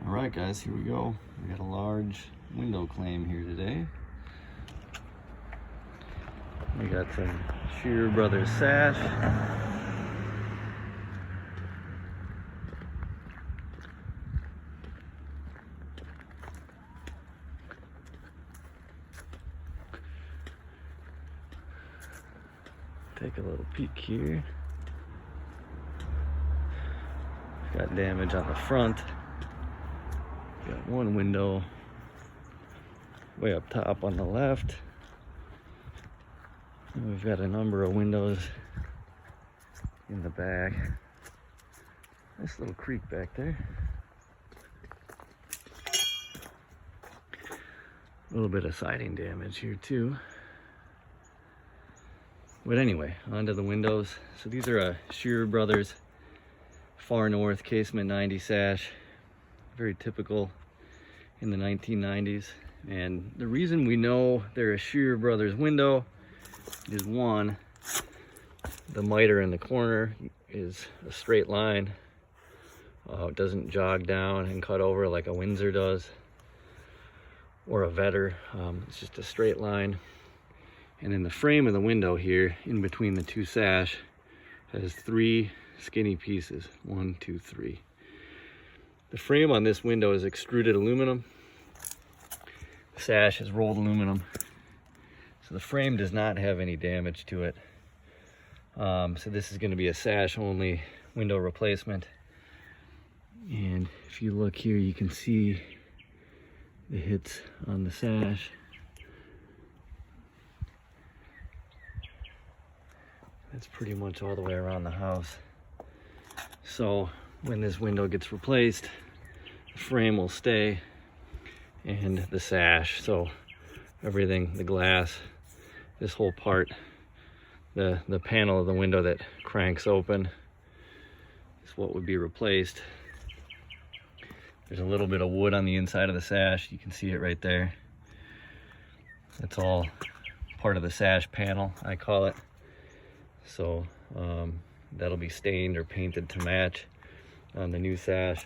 All right, guys, here we go. We got a large window claim here today. We got some Sherer Bros sash. Take a little peek here. Got damage on the front. Got one window way up top on the left. And we've got a number of windows in the back. Nice little creek back there. A little bit of siding damage here too. But anyway, onto the windows. So these are a Sherer Bros Far North Casement 90 sash. Very typical in the 1990s. And the reason we know they're a Sherer Bros window is one, the miter in the corner is a straight line. It doesn't jog down and cut over like a Windsor does or a Vetter. It's just a straight line. And then the frame of the window here in between the two sash has three skinny pieces. 1, 2, 3. The frame on this window is extruded aluminum. The sash is rolled aluminum. So the frame does not have any damage to it. So this is going to be a sash only window replacement. And if you look here, you can see the hits on the sash. That's pretty much all the way around the house. So when this window gets replaced, the frame will stay and the sash. So everything, the glass, this whole part, the panel of the window that cranks open is what would be replaced. There's a little bit of wood on the inside of the sash. You can see it right there. That's all part of the sash panel, I call it. So that'll be stained or painted to match on the new sash.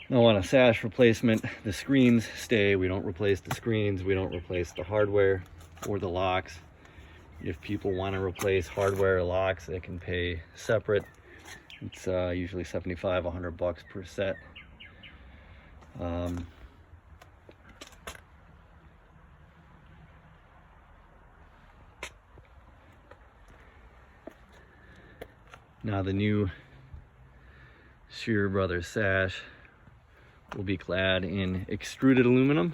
Now on a sash replacement, the screens stay. We don't replace the screens. We don't replace the hardware or the locks. If people want to replace hardware or locks, they can pay separate. It's usually $75, $100 per set. Now the new Sherer Bros sash will be clad in extruded aluminum.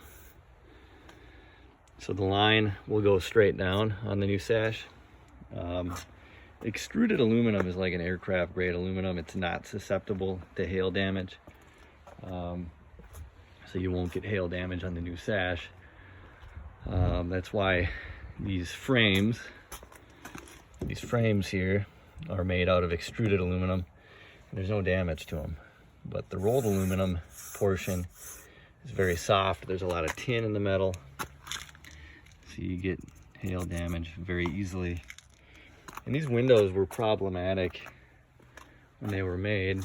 So the line will go straight down on the new sash. Extruded aluminum is like an aircraft grade aluminum. It's not susceptible to hail damage. So you won't get hail damage on the new sash. That's why these frames here are made out of extruded aluminum, and there's no damage to them. But the rolled aluminum portion is very soft. There's a lot of tin in the metal, so you get hail damage very easily. And these windows were problematic when they were made.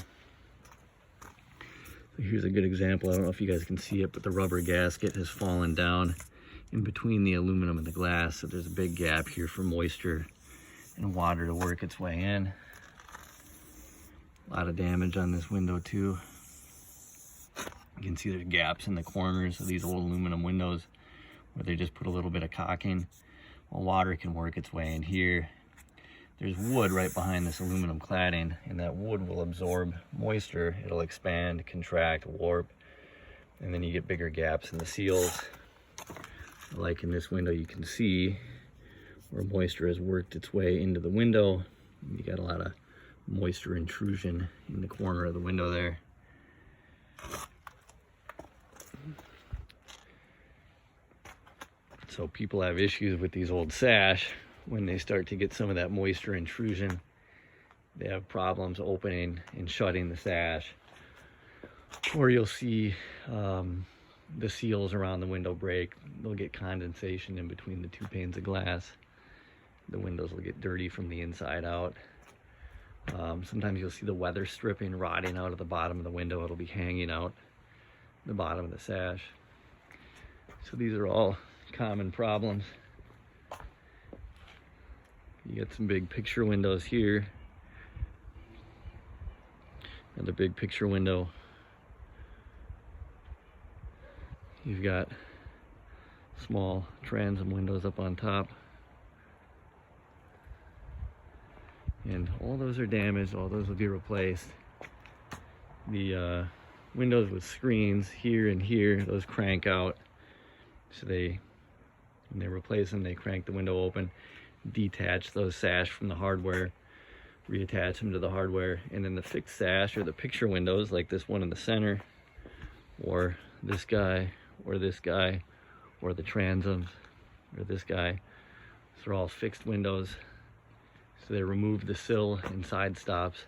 Here's a good example. I don't know if you guys can see it, but the rubber gasket has fallen down in between the aluminum and the glass, so there's a big gap here for moisture and water to work its way in. A lot of damage on this window too. You can see there's gaps in the corners of these old aluminum windows where they just put a little bit of caulking. Well, water can work its way in here. There's wood right behind this aluminum cladding, and that wood will absorb moisture. It'll expand, contract, warp, and then you get bigger gaps in the seals. Like in this window, you can see where moisture has worked its way into the window. You got a lot of moisture intrusion in the corner of the window there. So people have issues with these old sash. When they start to get some of that moisture intrusion, they have problems opening and shutting the sash. Or you'll see the seals around the window break. They'll get condensation in between the two panes of glass. The windows will get dirty from the inside out. Sometimes you'll see the weather stripping rotting out of the bottom of the window. It'll be hanging out. the bottom of the sash. So these are all common problems. You get some big picture windows here. Another big picture window. You've got small transom windows up on top. And all those are damaged, all those will be replaced. The windows with screens here and here, those crank out. So when they replace them, they crank the window open, detach those sash from the hardware, reattach them to the hardware, and then the fixed sash or the picture windows like this one in the center, or this guy, or this guy, or the transoms, or this guy. These are all fixed windows. So they remove the sill and side stops,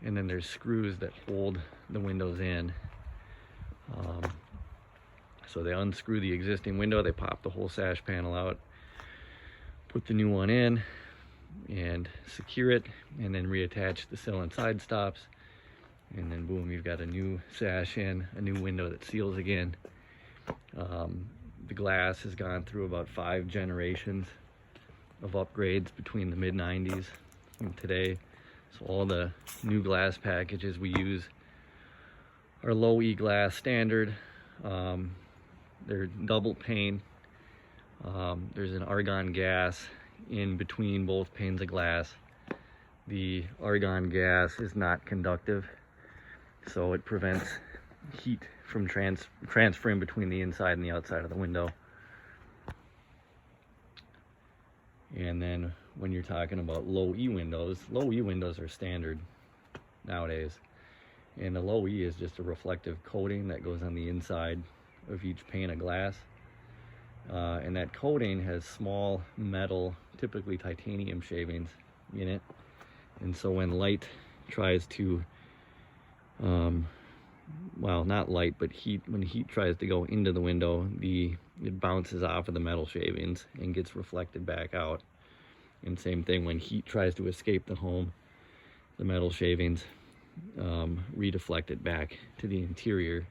and then there's screws that hold the windows in. So they unscrew the existing window, they pop the whole sash panel out, put the new one in, and secure it, and then reattach the sill and side stops, and then boom, you've got a new sash in, a new window that seals again. The glass has gone through about 5 generations of upgrades between the mid-90s and today. So all the new glass packages we use are low E glass standard. They're double pane. There's an argon gas in between both panes of glass. The argon gas is not conductive, so it prevents heat from transferring between the inside and the outside of the window. And then when you're talking about low E windows are standard nowadays. And the low E is just a reflective coating that goes on the inside of each pane of glass. And that coating has small metal, typically titanium shavings in it. And so when light tries to, well, not light, but heat, when heat tries to go into the window, it bounces off of the metal shavings and gets reflected back out. And same thing when heat tries to escape the home, the metal shavings redeflect it back to the interior,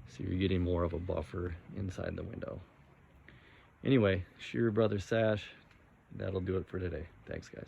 so you're getting more of a buffer inside the window. Anyway, Sherer Bros sash, that'll do it for today. Thanks, guys.